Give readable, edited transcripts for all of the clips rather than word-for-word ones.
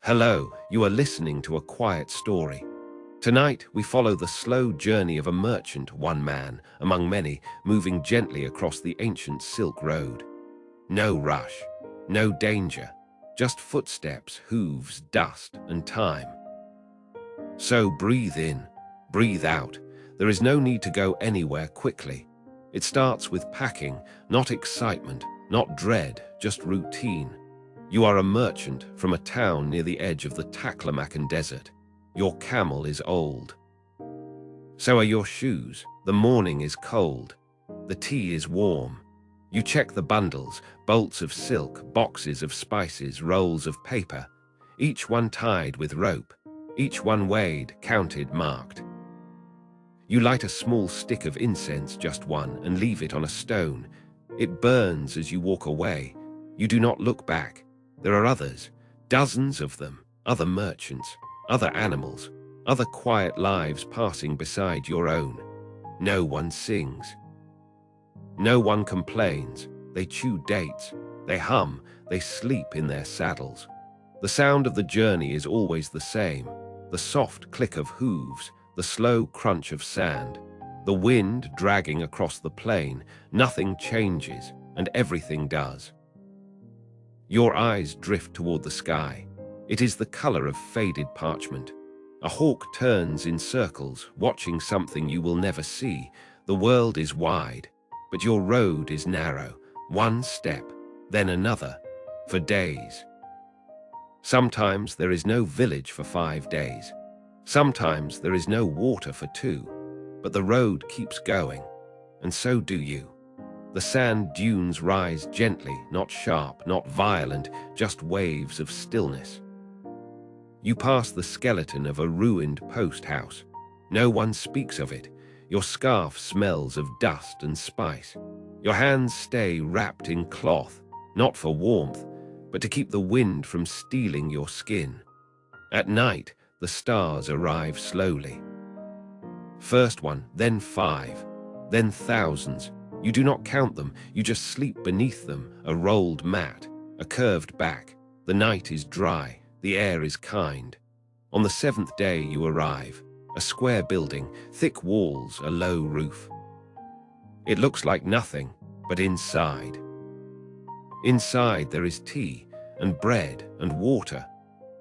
Hello, you are listening to a quiet story. Tonight, we follow the slow journey of a merchant, one man, among many, moving gently across the ancient Silk Road. No rush, no danger, just footsteps, hooves, dust, and time. So breathe in, breathe out. There is no need to go anywhere quickly. It starts with packing, not excitement, not dread, just routine. You are a merchant from a town near the edge of the Taklamakan Desert. Your camel is old. So are your shoes. The morning is cold. The tea is warm. You check the bundles, bolts of silk, boxes of spices, rolls of paper, each one tied with rope, each one weighed, counted, marked. You light a small stick of incense, just one, and leave it on a stone. It burns as you walk away. You do not look back. There are others, dozens of them, other merchants, other animals, other quiet lives passing beside your own. No one sings. No one complains. They chew dates. They hum. They sleep in their saddles. The sound of the journey is always the same. The soft click of hooves, the slow crunch of sand, the wind dragging across the plain. Nothing changes, and everything does. Your eyes drift toward the sky. It is the color of faded parchment. A hawk turns in circles, watching something you will never see. The world is wide, but your road is narrow. One step, then another, for days. Sometimes there is no village for 5 days. Sometimes there is no water for 2. But the road keeps going, and so do you. The sand dunes rise gently, not sharp, not violent, just waves of stillness. You pass the skeleton of a ruined post house. No one speaks of it. Your scarf smells of dust and spice. Your hands stay wrapped in cloth, not for warmth, but to keep the wind from stealing your skin. At night, the stars arrive slowly. First one, then 5, then thousands. You do not count them, you just sleep beneath them, a rolled mat, a curved back. The night is dry, the air is kind. On the 7th day you arrive, a square building, thick walls, a low roof. It looks like nothing, but inside. Inside there is tea, and bread, and water.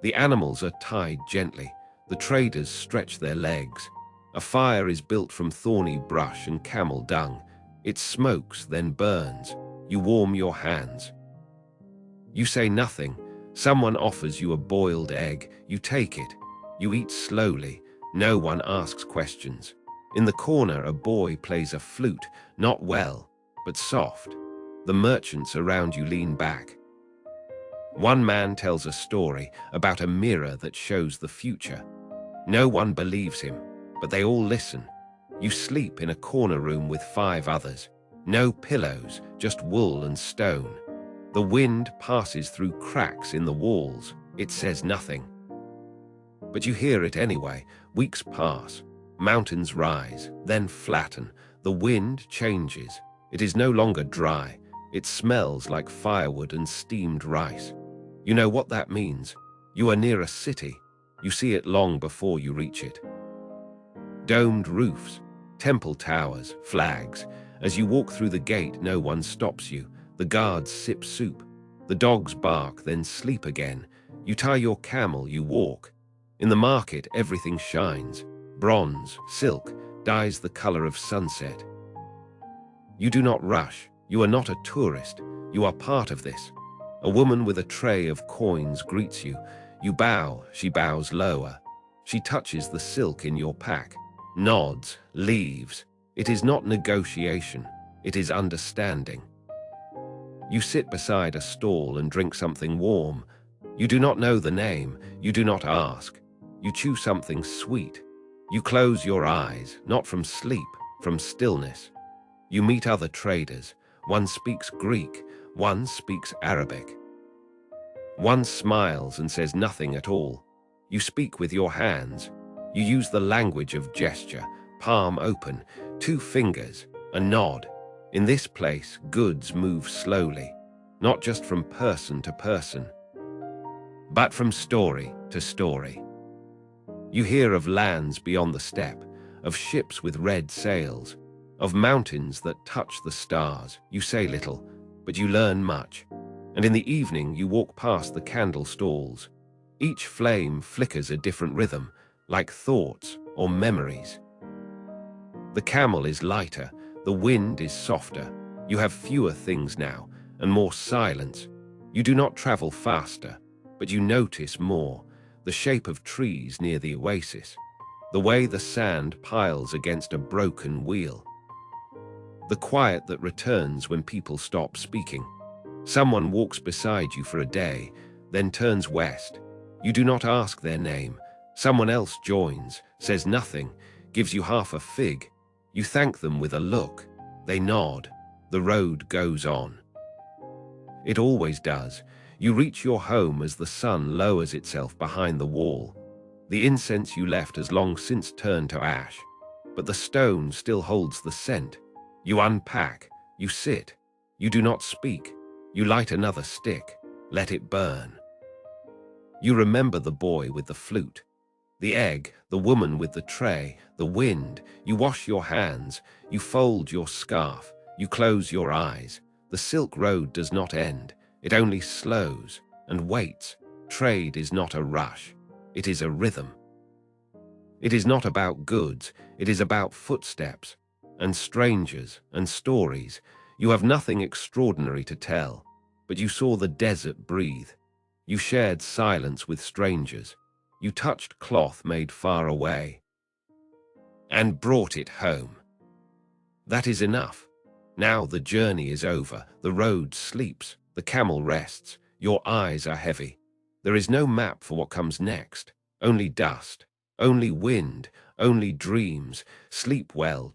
The animals are tied gently, the traders stretch their legs. A fire is built from thorny brush and camel dung. It smokes, then burns. You warm your hands. You say nothing. Someone offers you a boiled egg. You take it. You eat slowly. No one asks questions. In the corner, a boy plays a flute, not well, but soft. The merchants around you lean back. One man tells a story about a mirror that shows the future. No one believes him, but they all listen. You sleep in a corner room with 5 others. No pillows, just wool and stone. The wind passes through cracks in the walls. It says nothing. But you hear it anyway. Weeks pass. Mountains rise, then flatten. The wind changes. It is no longer dry. It smells like firewood and steamed rice. You know what that means. You are near a city. You see it long before you reach it. Domed roofs, temple towers, flags. As you walk through the gate, no one stops you. The guards sip soup. The dogs bark, then sleep again. You tie your camel, you walk. In the market, everything shines. Bronze, silk, dyes the color of sunset. You do not rush. You are not a tourist. You are part of this. A woman with a tray of coins greets you. You bow. She bows lower. She touches the silk in your pack. Nods, leaves. It is not negotiation, it is understanding. You sit beside a stall and drink something warm. You do not know the name, you do not ask. You chew something sweet. You close your eyes, not from sleep, from stillness. You meet other traders. One speaks Greek, one speaks Arabic. One smiles and says nothing at all. You speak with your hands. You use the language of gesture, palm open, 2 fingers, a nod. In this place, goods move slowly, not just from person to person. But from story to story, you hear of lands beyond the steppe, of ships with red sails, of mountains that touch the stars. You say little, but you learn much. And in the evening you walk past the candle stalls. Each flame flickers a different rhythm, like thoughts or memories. The camel is lighter, the wind is softer. You have fewer things now, and more silence. You do not travel faster, but you notice more. The shape of trees near the oasis, the way the sand piles against a broken wheel, the quiet that returns when people stop speaking. Someone walks beside you for a day, then turns west. You do not ask their name. Someone else joins, says nothing, gives you half a fig. You thank them with a look. They nod. The road goes on. It always does. You reach your home as the sun lowers itself behind the wall. The incense you left has long since turned to ash, but the stone still holds the scent. You unpack, you sit, you do not speak. You light another stick, let it burn. You remember the boy with the flute, the egg, the woman with the tray, the wind. You wash your hands, you fold your scarf, you close your eyes. The silk road does not end. It only slows and waits. Trade is not a rush. It is a rhythm. It is not about goods. It is about footsteps and strangers and stories. You have nothing extraordinary to tell, but you saw the desert breathe. You shared silence with strangers. You touched cloth made far away and brought it home. That is enough. Now the journey is over. The road sleeps. The camel rests. Your eyes are heavy. There is no map for what comes next. Only dust. Only wind. Only dreams. Sleep well,